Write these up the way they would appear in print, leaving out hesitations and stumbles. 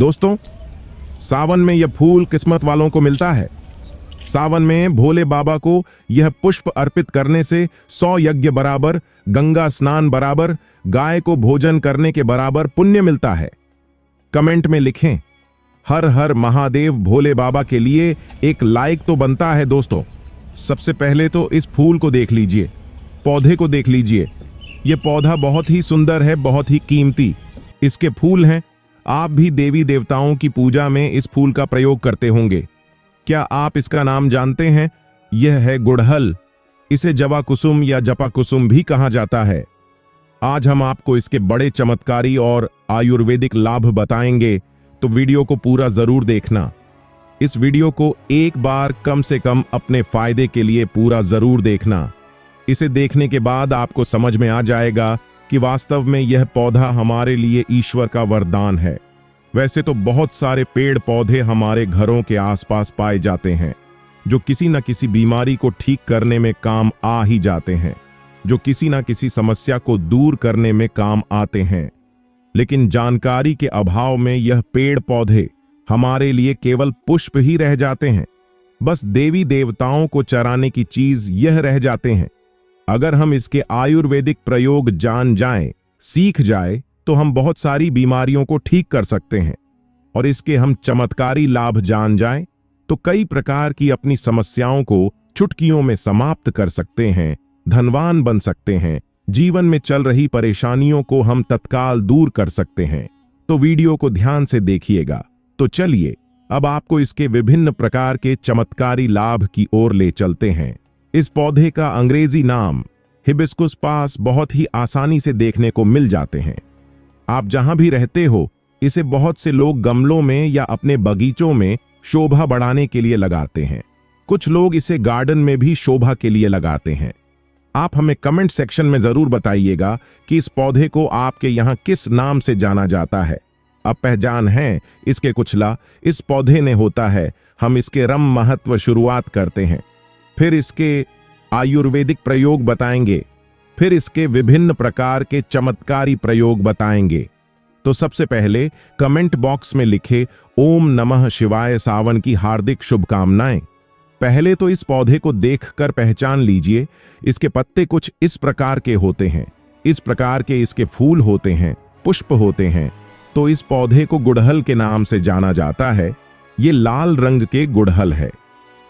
दोस्तों, सावन में यह फूल किस्मत वालों को मिलता है। सावन में भोले बाबा को यह पुष्प अर्पित करने से 100 यज्ञ बराबर, गंगा स्नान बराबर, गाय को भोजन करने के बराबर पुण्य मिलता है। कमेंट में लिखें, हर हर महादेव भोले बाबा के लिए एक लाइक तो बनता है। दोस्तों, सबसे पहले तो इस फूल को देख लीजिए, पौधे को देख लीजिए। यह पौधा बहुत ही सुंदर है, बहुत ही कीमती इसके फूल हैं। आप भी देवी देवताओं की पूजा में इस फूल का प्रयोग करते होंगे। क्या आप इसका नाम जानते हैं? यह है गुड़हल। इसे जवा कुसुम या जपा कुसुम भी कहा जाता है। आज हम आपको इसके बड़े चमत्कारी और आयुर्वेदिक लाभ बताएंगे, तो वीडियो को पूरा जरूर देखना। इस वीडियो को एक बार कम से कम अपने फायदे के लिए पूरा जरूर देखना। इसे देखने के बाद आपको समझ में आ जाएगा कि वास्तव में यह पौधा हमारे लिए ईश्वर का वरदान है। वैसे तो बहुत सारे पेड़ पौधे हमारे घरों के आसपास पाए जाते हैं, जो किसी न किसी बीमारी को ठीक करने में काम आ ही जाते हैं, जो किसी न किसी समस्या को दूर करने में काम आते हैं। लेकिन जानकारी के अभाव में यह पेड़ पौधे हमारे लिए केवल पुष्प ही रह जाते हैं। बस देवी देवताओं को चराने की चीज यह रह जाते हैं। अगर हम इसके आयुर्वेदिक प्रयोग जान जाएं, सीख जाए, तो हम बहुत सारी बीमारियों को ठीक कर सकते हैं। और इसके हम चमत्कारी लाभ जान जाएं, तो कई प्रकार की अपनी समस्याओं को चुटकियों में समाप्त कर सकते हैं, धनवान बन सकते हैं, जीवन में चल रही परेशानियों को हम तत्काल दूर कर सकते हैं। तो वीडियो को ध्यान से देखिएगा। तो चलिए अब आपको इसके विभिन्न प्रकार के चमत्कारी लाभ की ओर ले चलते हैं। इस पौधे का अंग्रेजी नाम हिबिस्कुस पास बहुत ही आसानी से देखने को मिल जाते हैं। आप जहां भी रहते हो, इसे बहुत से लोग गमलों में या अपने बगीचों में शोभा बढ़ाने के लिए लगाते हैं। कुछ लोग इसे गार्डन में भी शोभा के लिए लगाते हैं। आप हमें कमेंट सेक्शन में जरूर बताइएगा कि इस पौधे को आपके यहां किस नाम से जाना जाता है। अब पहचान है इसके कुचला इस पौधे ने होता है। हम इसके रम महत्व शुरुआत करते हैं, फिर इसके आयुर्वेदिक प्रयोग बताएंगे, फिर इसके विभिन्न प्रकार के चमत्कारी प्रयोग बताएंगे। तो सबसे पहले कमेंट बॉक्स में लिखे ओम नमः शिवाय सावन की हार्दिक शुभकामनाएं। पहले तो इस पौधे को देखकर पहचान लीजिए। इसके पत्ते कुछ इस प्रकार के होते हैं, इस प्रकार के इसके फूल होते हैं, पुष्प होते हैं। तो इस पौधे को गुड़हल के नाम से जाना जाता है। ये लाल रंग के गुड़हल है।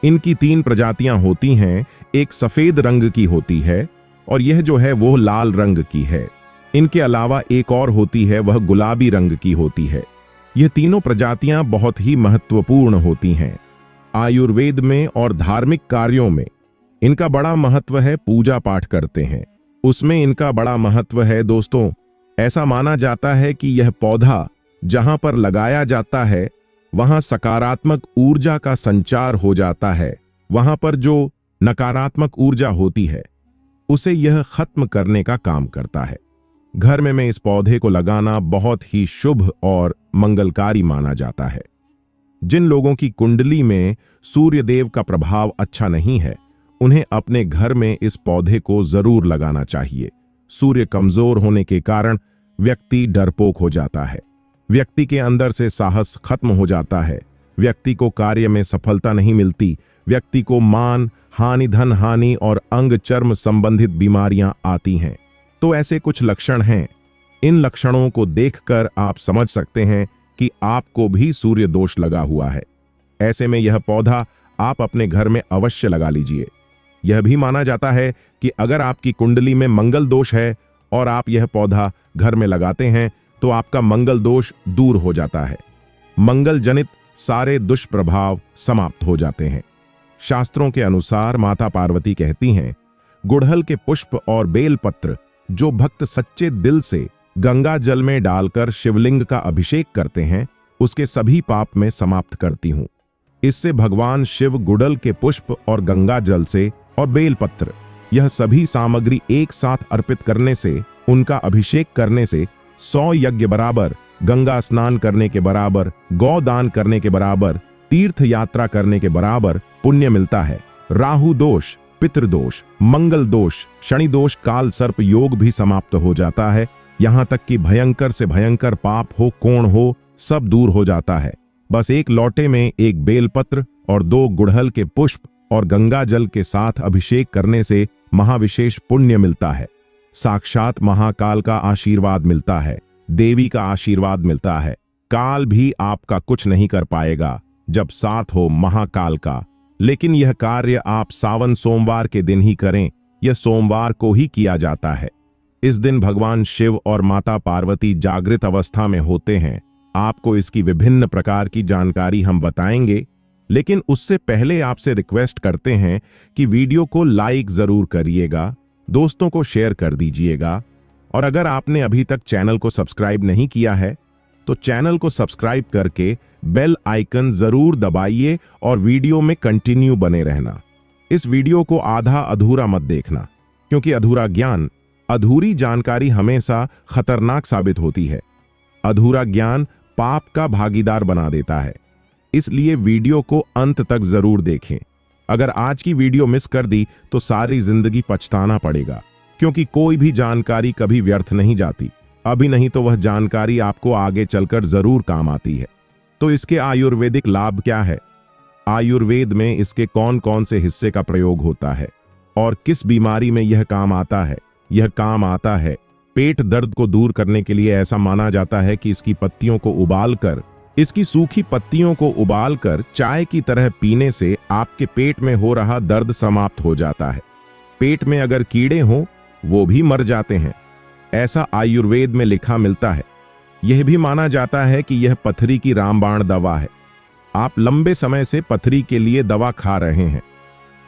इनकी 3 प्रजातियां होती हैं। एक सफेद रंग की होती है और यह जो है वो लाल रंग की है। इनके अलावा एक और होती है, वह गुलाबी रंग की होती है। यह तीनों प्रजातियां बहुत ही महत्वपूर्ण होती हैं। आयुर्वेद में और धार्मिक कार्यों में इनका बड़ा महत्व है। पूजा पाठ करते हैं, उसमें इनका बड़ा महत्व है। दोस्तों, ऐसा माना जाता है कि यह पौधा जहां पर लगाया जाता है, वहां सकारात्मक ऊर्जा का संचार हो जाता है। वहां पर जो नकारात्मक ऊर्जा होती है, उसे यह खत्म करने का काम करता है। घर में इस पौधे को लगाना बहुत ही शुभ और मंगलकारी माना जाता है। जिन लोगों की कुंडली में सूर्य देव का प्रभाव अच्छा नहीं है, उन्हें अपने घर में इस पौधे को जरूर लगाना चाहिए। सूर्य कमजोर होने के कारण व्यक्ति डरपोक हो जाता है, व्यक्ति के अंदर से साहस खत्म हो जाता है, व्यक्ति को कार्य में सफलता नहीं मिलती, व्यक्ति को मान हानि, धन हानि और अंग चर्म संबंधित बीमारियां आती हैं। तो ऐसे कुछ लक्षण हैं। इन लक्षणों को देखकर आप समझ सकते हैं कि आपको भी सूर्य दोष लगा हुआ है। ऐसे में यह पौधा आप अपने घर में अवश्य लगा लीजिए। यह भी माना जाता है कि अगर आपकी कुंडली में मंगल दोष है और आप यह पौधा घर में लगाते हैं, तो आपका मंगल दोष दूर हो जाता है। मंगल जनित सारे दुष्प्रभाव समाप्त हो जाते हैं। शास्त्रों के अनुसार माता पार्वती कहती हैं, गुड़हल के पुष्प और बेलपत्र जो भक्त सच्चे दिल से गंगा जल में डालकर शिवलिंग का अभिषेक करते हैं, उसके सभी पाप में समाप्त करती हूं। इससे भगवान शिव गुड़हल के पुष्प और गंगा जल से और बेलपत्र, यह सभी सामग्री एक साथ अर्पित करने से, उनका अभिषेक करने से 100 यज्ञ बराबर, गंगा स्नान करने के बराबर, गौ दान करने के बराबर, तीर्थ यात्रा करने के बराबर पुण्य मिलता है। राहु दोष, पितृदोष, मंगल दोष, शनि दोष, काल सर्प योग भी समाप्त हो जाता है। यहां तक कि भयंकर से भयंकर पाप हो, कोण हो, सब दूर हो जाता है। बस एक लोटे में एक बेलपत्र और 2 गुड़हल के पुष्प और गंगा जल के साथ अभिषेक करने से महाविशेष पुण्य मिलता है। साक्षात महाकाल का आशीर्वाद मिलता है, देवी का आशीर्वाद मिलता है। काल भी आपका कुछ नहीं कर पाएगा जब साथ हो महाकाल का। लेकिन यह कार्य आप सावन सोमवार के दिन ही करें। यह सोमवार को ही किया जाता है। इस दिन भगवान शिव और माता पार्वती जागृत अवस्था में होते हैं। आपको इसकी विभिन्न प्रकार की जानकारी हम बताएंगे, लेकिन उससे पहले आपसे रिक्वेस्ट करते हैं कि वीडियो को लाइक जरूर करिएगा, दोस्तों को शेयर कर दीजिएगा, और अगर आपने अभी तक चैनल को सब्सक्राइब नहीं किया है तो चैनल को सब्सक्राइब करके बेल आइकन जरूर दबाइए और वीडियो में कंटिन्यू बने रहना। इस वीडियो को आधा अधूरा मत देखना, क्योंकि अधूरा ज्ञान, अधूरी जानकारी हमेशा खतरनाक साबित होती है। अधूरा ज्ञान पाप का भागीदार बना देता है। इसलिए वीडियो को अंत तक जरूर देखें। अगर आज की वीडियो मिस कर दी तो सारी जिंदगी पछताना पड़ेगा, क्योंकि कोई भी जानकारी कभी व्यर्थ नहीं जाती। अभी नहीं तो वह जानकारी आपको आगे चलकर जरूर काम आती है। तो इसके आयुर्वेदिक लाभ क्या है? आयुर्वेद में इसके कौन कौन से हिस्से का प्रयोग होता है और किस बीमारी में यह काम आता है? यह काम आता है पेट दर्द को दूर करने के लिए। ऐसा माना जाता है कि इसकी पत्तियों को उबालकर, इसकी सूखी पत्तियों को उबालकर चाय की तरह पीने से आपके पेट में हो रहा दर्द समाप्त हो जाता है। पेट में अगर कीड़े हों वो भी मर जाते हैं, ऐसा आयुर्वेद में लिखा मिलता है। यह भी माना जाता है कि यह पथरी की रामबाण दवा है। आप लंबे समय से पथरी के लिए दवा खा रहे हैं,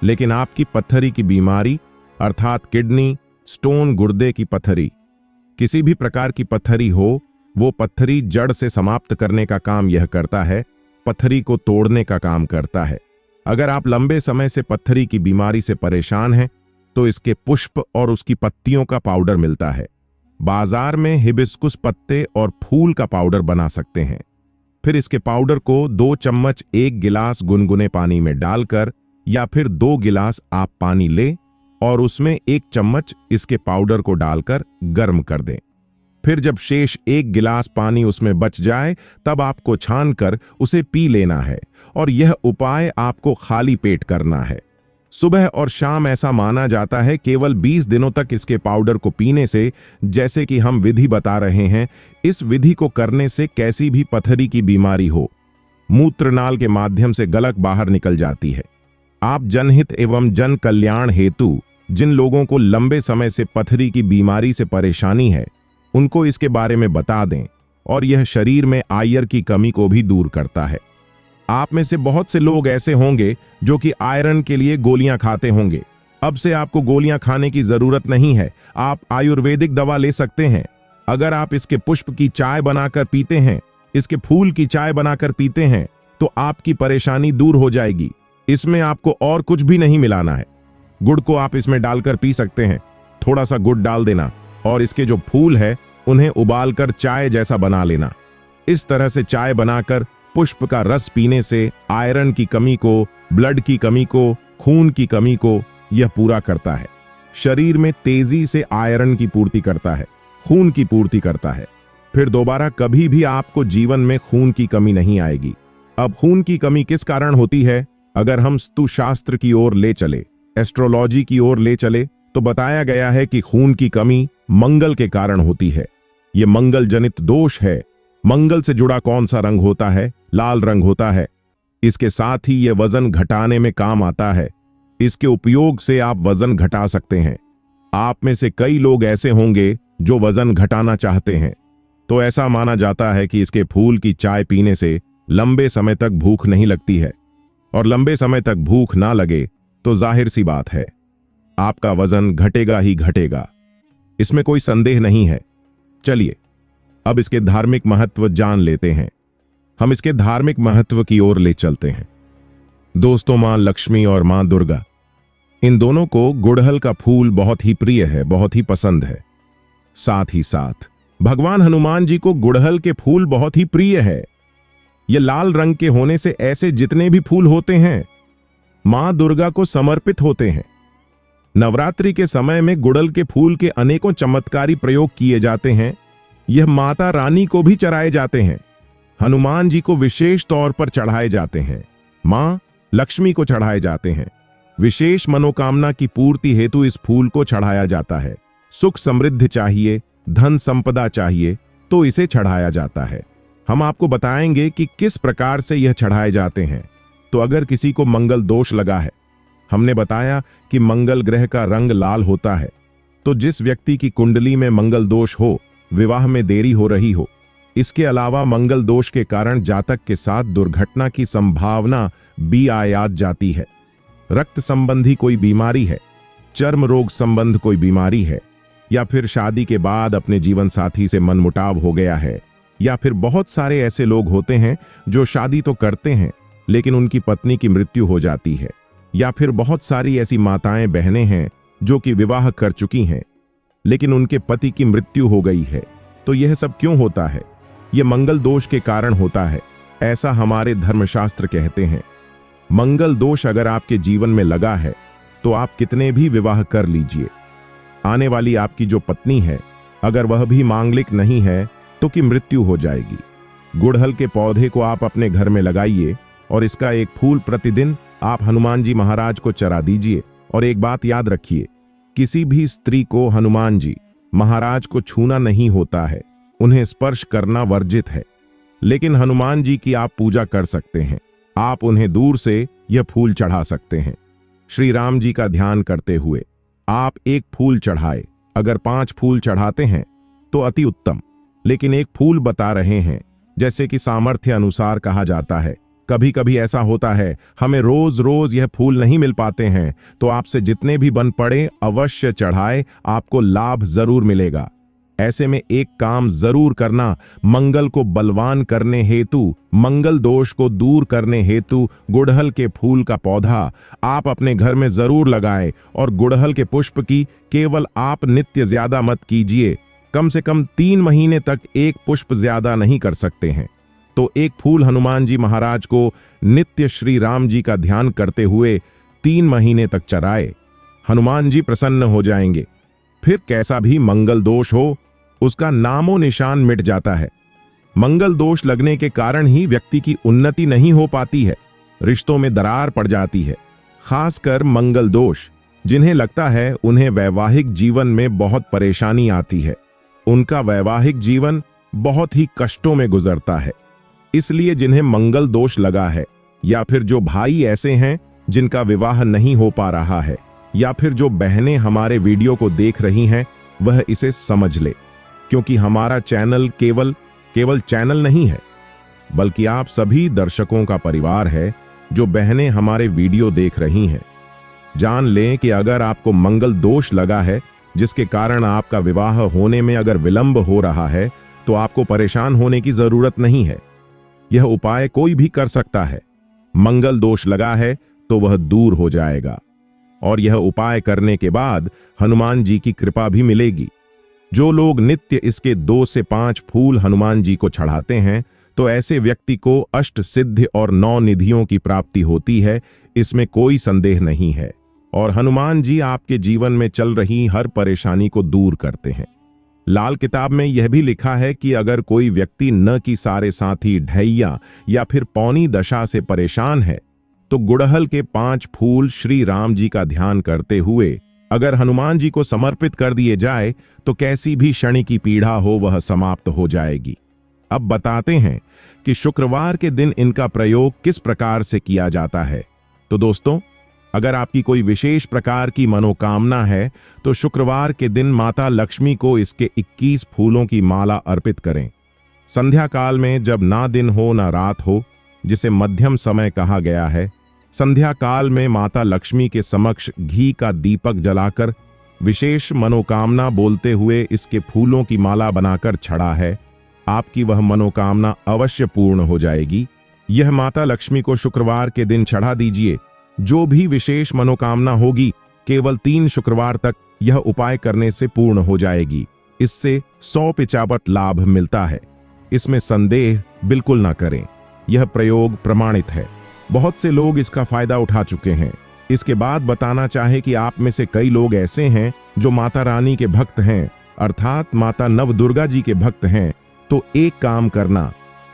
लेकिन आपकी पथरी की बीमारी अर्थात किडनी स्टोन, गुर्दे की पथरी, किसी भी प्रकार की पथरी हो, वो पथरी जड़ से समाप्त करने का काम यह करता है, पथरी को तोड़ने का काम करता है। अगर आप लंबे समय से पथरी की बीमारी से परेशान हैं तो इसके पुष्प और उसकी पत्तियों का पाउडर मिलता है। बाजार में हिबिस्कुस पत्ते और फूल का पाउडर बना सकते हैं। फिर इसके पाउडर को 2 चम्मच 1 गिलास गुनगुने पानी में डालकर, या फिर 2 गिलास आप पानी लें और उसमें 1 चम्मच इसके पाउडर को डालकर गर्म कर दें। फिर जब शेष 1 गिलास पानी उसमें बच जाए तब आपको छानकर उसे पी लेना है, और यह उपाय आपको खाली पेट करना है। सुबह और शाम ऐसा माना जाता है। केवल 20 दिनों तक इसके पाउडर को पीने से, जैसे कि हम विधि बता रहे हैं, इस विधि को करने से कैसी भी पथरी की बीमारी हो, मूत्रनाल के माध्यम से गलत बाहर निकल जाती है। आप जनहित एवं जन कल्याण हेतु जिन लोगों को लंबे समय से पथरी की बीमारी से परेशानी है, उनको इसके बारे में बता दें, और यह शरीर में आयरन की कमी को भी दूर करता है। आप में से बहुत से लोग ऐसे होंगे जो कि आयरन के लिए गोलियां खाते होंगे। अब से आपको गोलियां खाने की जरूरत नहीं है, आप आयुर्वेदिक दवा ले सकते हैं। अगर आप इसके पुष्प की चाय बनाकर पीते हैं, इसके फूल की चाय बनाकर पीते हैं, तो आपकी परेशानी दूर हो जाएगी। इसमें आपको और कुछ भी नहीं मिलाना है। गुड़ को आप इसमें डालकर पी सकते हैं, थोड़ा सा गुड़ डाल देना, और इसके जो फूल है उन्हें उबालकर चाय जैसा बना लेना। इस तरह से चाय बनाकर पुष्प का रस पीने से आयरन की कमी को, ब्लड की कमी को, खून की कमी को यह पूरा करता है। शरीर में तेजी से आयरन की पूर्ति करता है, खून की पूर्ति करता है। फिर दोबारा कभी भी आपको जीवन में खून की कमी नहीं आएगी। अब खून की कमी किस कारण होती है? अगर हम स्तुशास्त्र की ओर ले चले, एस्ट्रोलॉजी की ओर ले चले, तो बताया गया है कि खून की कमी मंगल के कारण होती है। यह मंगल जनित दोष है। मंगल से जुड़ा कौन सा रंग होता है? लाल रंग होता है। इसके साथ ही यह वजन घटाने में काम आता है। इसके उपयोग से आप वजन घटा सकते हैं। आप में से कई लोग ऐसे होंगे जो वजन घटाना चाहते हैं, तो ऐसा माना जाता है कि इसके फूल की चाय पीने से लंबे समय तक भूख नहीं लगती है, और लंबे समय तक भूख ना लगे तो जाहिर सी बात है आपका वजन घटेगा ही घटेगा। इसमें कोई संदेह नहीं है। चलिए अब इसके धार्मिक महत्व जान लेते हैं। हम इसके धार्मिक महत्व की ओर ले चलते हैं। दोस्तों, मां लक्ष्मी और मां दुर्गा, इन दोनों को गुड़हल का फूल बहुत ही प्रिय है, बहुत ही पसंद है। साथ ही साथ भगवान हनुमान जी को गुड़हल के फूल बहुत ही प्रिय है। ये लाल रंग के होने से ऐसे जितने भी फूल होते हैं मां दुर्गा को समर्पित होते हैं। नवरात्रि के समय में गुड़हल के फूल के अनेकों चमत्कारी प्रयोग किए जाते हैं। यह माता रानी को भी चढ़ाए जाते हैं। हनुमान जी को विशेष तौर पर चढ़ाए जाते हैं। मां लक्ष्मी को चढ़ाए जाते हैं। विशेष मनोकामना की पूर्ति हेतु इस फूल को चढ़ाया जाता है। सुख समृद्धि चाहिए, धन संपदा चाहिए तो इसे चढ़ाया जाता है। हम आपको बताएंगे कि किस प्रकार से यह चढ़ाए जाते हैं। तो अगर किसी को मंगल दोष लगा है, हमने बताया कि मंगल ग्रह का रंग लाल होता है, तो जिस व्यक्ति की कुंडली में मंगल दोष हो, विवाह में देरी हो रही हो, इसके अलावा मंगल दोष के कारण जातक के साथ दुर्घटना की संभावना भी आ जाती है, रक्त संबंधी कोई बीमारी है, चर्म रोग संबंध कोई बीमारी है, या फिर शादी के बाद अपने जीवन साथी से मनमुटाव हो गया है, या फिर बहुत सारे ऐसे लोग होते हैं जो शादी तो करते हैं लेकिन उनकी पत्नी की मृत्यु हो जाती है, या फिर बहुत सारी ऐसी माताएं बहनें हैं जो कि विवाह कर चुकी हैं लेकिन उनके पति की मृत्यु हो गई है। तो यह सब क्यों होता है? यह मंगल दोष के कारण होता है, ऐसा हमारे धर्मशास्त्र कहते हैं। मंगल दोष अगर आपके जीवन में लगा है तो आप कितने भी विवाह कर लीजिए, आने वाली आपकी जो पत्नी है अगर वह भी मांगलिक नहीं है तो की मृत्यु हो जाएगी। गुड़हल के पौधे को आप अपने घर में लगाइए और इसका एक फूल प्रतिदिन आप हनुमान जी महाराज को चढ़ा दीजिए। और एक बात याद रखिए, किसी भी स्त्री को हनुमान जी महाराज को छूना नहीं होता है, उन्हें स्पर्श करना वर्जित है। लेकिन हनुमान जी की आप पूजा कर सकते हैं, आप उन्हें दूर से यह फूल चढ़ा सकते हैं। श्री राम जी का ध्यान करते हुए आप एक फूल चढ़ाए, अगर 5 फूल चढ़ाते हैं तो अति उत्तम, लेकिन एक फूल बता रहे हैं जैसे कि सामर्थ्य अनुसार कहा जाता है। कभी कभी ऐसा होता है हमें रोज रोज यह फूल नहीं मिल पाते हैं, तो आपसे जितने भी बन पड़े अवश्य चढ़ाए, आपको लाभ जरूर मिलेगा। ऐसे में एक काम जरूर करना, मंगल को बलवान करने हेतु, मंगल दोष को दूर करने हेतु गुड़हल के फूल का पौधा आप अपने घर में जरूर लगाएं। और गुड़हल के पुष्प की केवल आप नित्य ज्यादा मत कीजिए, कम से कम 3 महीने तक एक पुष्प ज्यादा नहीं कर सकते हैं। तो एक फूल हनुमान जी महाराज को नित्य श्री राम जी का ध्यान करते हुए 3 महीने तक चढ़ाए, हनुमान जी प्रसन्न हो जाएंगे। फिर कैसा भी मंगल दोष हो, उसका नामो निशान मिट जाता है। मंगल दोष लगने के कारण ही व्यक्ति की उन्नति नहीं हो पाती है, रिश्तों में दरार पड़ जाती है। खासकर मंगल दोष जिन्हें लगता है उन्हें वैवाहिक जीवन में बहुत परेशानी आती है, उनका वैवाहिक जीवन बहुत ही कष्टों में गुजरता है। इसलिए जिन्हें मंगल दोष लगा है, या फिर जो भाई ऐसे हैं जिनका विवाह नहीं हो पा रहा है, या फिर जो बहनें हमारे वीडियो को देख रही हैं, वह इसे समझ ले, क्योंकि हमारा चैनल केवल चैनल नहीं है, बल्कि आप सभी दर्शकों का परिवार है जो बहनें हमारे वीडियो देख रही हैं। जान लें कि अगर आपको मंगल दोष लगा है जिसके कारण आपका विवाह होने में अगर विलंब हो रहा है, तो आपको परेशान होने की जरूरत नहीं है। यह उपाय कोई भी कर सकता है। मंगल दोष लगा है तो वह दूर हो जाएगा, और यह उपाय करने के बाद हनुमान जी की कृपा भी मिलेगी। जो लोग नित्य इसके 2 से 5 फूल हनुमान जी को चढ़ाते हैं, तो ऐसे व्यक्ति को अष्ट सिद्धि और 9 निधियों की प्राप्ति होती है, इसमें कोई संदेह नहीं है। और हनुमान जी आपके जीवन में चल रही हर परेशानी को दूर करते हैं। लाल किताब में यह भी लिखा है कि अगर कोई व्यक्ति न कि सारे साथी ढैया या फिर पौनी दशा से परेशान है, तो गुड़हल के 5 फूल श्री राम जी का ध्यान करते हुए अगर हनुमान जी को समर्पित कर दिए जाए, तो कैसी भी शनि की पीड़ा हो वह समाप्त हो जाएगी। अब बताते हैं कि शुक्रवार के दिन इनका प्रयोग किस प्रकार से किया जाता है। तो दोस्तों, अगर आपकी कोई विशेष प्रकार की मनोकामना है, तो शुक्रवार के दिन माता लक्ष्मी को इसके 21 फूलों की माला अर्पित करें। संध्या काल में, जब ना दिन हो ना रात हो, जिसे मध्यम समय कहा गया है, संध्या काल में माता लक्ष्मी के समक्ष घी का दीपक जलाकर विशेष मनोकामना बोलते हुए इसके फूलों की माला बनाकर चढ़ा है, आपकी वह मनोकामना अवश्य पूर्ण हो जाएगी। यह माता लक्ष्मी को शुक्रवार के दिन चढ़ा दीजिए। जो भी विशेष मनोकामना होगी, केवल 3 शुक्रवार तक यह उपाय करने से पूर्ण हो जाएगी। इससे 100% लाभ मिलता है, इसमें संदेह बिल्कुल ना करें। यह प्रयोग प्रमाणित है, बहुत से लोग इसका फायदा उठा चुके हैं। इसके बाद बताना चाहे कि आप में से कई लोग ऐसे हैं जो माता रानी के भक्त हैं, अर्थात माता नव दुर्गा जी के भक्त हैं। तो एक काम करना,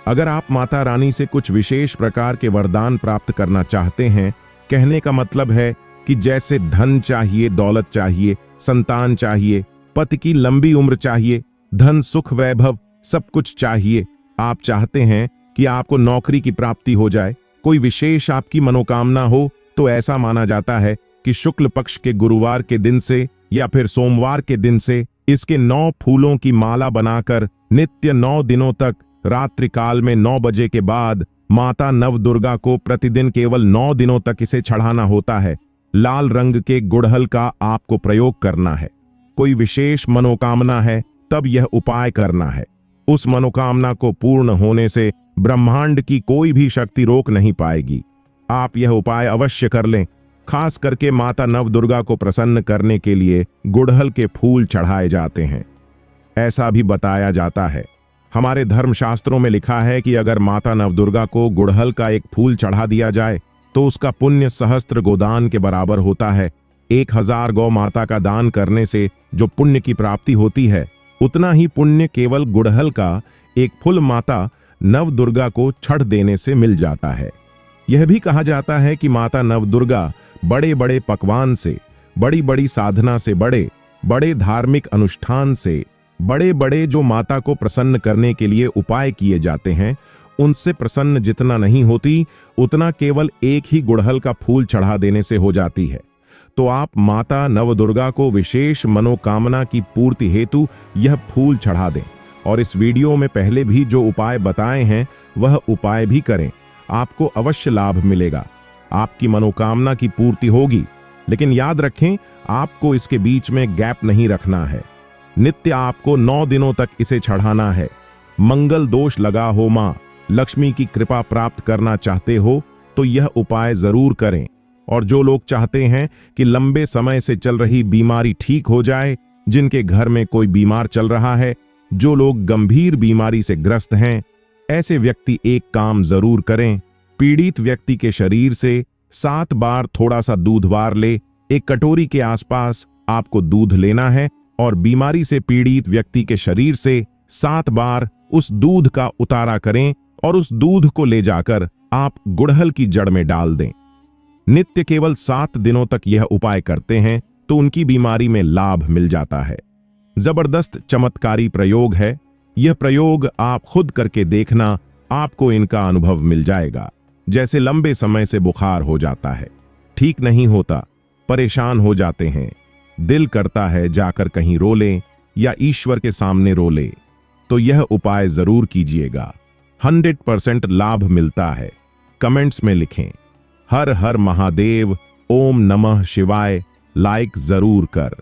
अगर आप माता रानी से कुछ विशेष प्रकार के वरदान प्राप्त करना चाहते हैं, कहने का मतलब है कि जैसे धन चाहिए, दौलत चाहिए, संतान चाहिए, पति की लंबी उम्र चाहिए, धन सुख वैभव सब कुछ चाहिए, आप चाहते हैं कि आपको नौकरी की प्राप्ति हो जाए, कोई विशेष आपकी मनोकामना हो, तो ऐसा माना जाता है कि शुक्ल पक्ष के गुरुवार के दिन से या फिर सोमवार के दिन से इसके 9 फूलों की माला बनाकर नित्य 9 दिनों तक रात्रि काल में 9 बजे के बाद माता नवदुर्गा को प्रतिदिन केवल 9 दिनों तक इसे चढ़ाना होता है। लाल रंग के गुड़हल का आपको प्रयोग करना है। कोई विशेष मनोकामना है तब यह उपाय करना है। उस मनोकामना को पूर्ण होने से ब्रह्मांड की कोई भी शक्ति रोक नहीं पाएगी। आप यह उपाय अवश्य कर लें। खास करके माता नवदुर्गा को प्रसन्न करने के लिए गुड़हल के फूल चढ़ाए जाते हैं। ऐसा भी बताया जाता है, हमारे धर्मशास्त्रों में लिखा है कि अगर माता नवदुर्गा को गुड़हल का एक फूल चढ़ा दिया जाए तो उसका पुण्य सहस्त्र गोदान के बराबर होता है। 1000 गौ माता का दान करने से जो पुण्य की प्राप्ति होती है, उतना ही पुण्य केवल गुड़हल का एक फूल माता नवदुर्गा को छड़ देने से मिल जाता है। यह भी कहा जाता है कि माता नवदुर्गा बड़े बड़े पकवान से, बड़ी बड़ी साधना से, बड़े बड़े धार्मिक अनुष्ठान से, बड़े बड़े जो माता को प्रसन्न करने के लिए उपाय किए जाते हैं, उनसे प्रसन्न जितना नहीं होती, उतना केवल एक ही गुड़हल का फूल चढ़ा देने से हो जाती है। तो आप माता नवदुर्गा को विशेष मनोकामना की पूर्ति हेतु यह फूल चढ़ा दें और इस वीडियो में पहले भी जो उपाय बताए हैं वह उपाय भी करें। आपको अवश्य लाभ मिलेगा, आपकी मनोकामना की पूर्ति होगी। लेकिन याद रखें, आपको इसके बीच में गैप नहीं रखना है। नित्य आपको 9 दिनों तक इसे चढ़ाना है। मंगल दोष लगा हो, मां लक्ष्मी की कृपा प्राप्त करना चाहते हो तो यह उपाय जरूर करें। और जो लोग चाहते हैं कि लंबे समय से चल रही बीमारी ठीक हो जाए, जिनके घर में कोई बीमार चल रहा है, जो लोग गंभीर बीमारी से ग्रस्त हैं, ऐसे व्यक्ति एक काम जरूर करें। पीड़ित व्यक्ति के शरीर से 7 बार थोड़ा सा दूध वार ले। एक कटोरी के आसपास आपको दूध लेना है और बीमारी से पीड़ित व्यक्ति के शरीर से 7 बार उस दूध का उतारा करें और उस दूध को ले जाकर आप गुड़हल की जड़ में डाल दें। नित्य केवल 7 दिनों तक यह उपाय करते हैं तो उनकी बीमारी में लाभ मिल जाता है। जबरदस्त चमत्कारी प्रयोग है। यह प्रयोग आप खुद करके देखना, आपको इनका अनुभव मिल जाएगा। जैसे लंबे समय से बुखार हो जाता है, ठीक नहीं होता, परेशान हो जाते हैं, दिल करता है जाकर कहीं रो लें या ईश्वर के सामने रो लें, तो यह उपाय जरूर कीजिएगा। 100% लाभ मिलता है। कमेंट्स में लिखें हर हर महादेव, ओम नमः शिवाय, लाइक जरूर कर।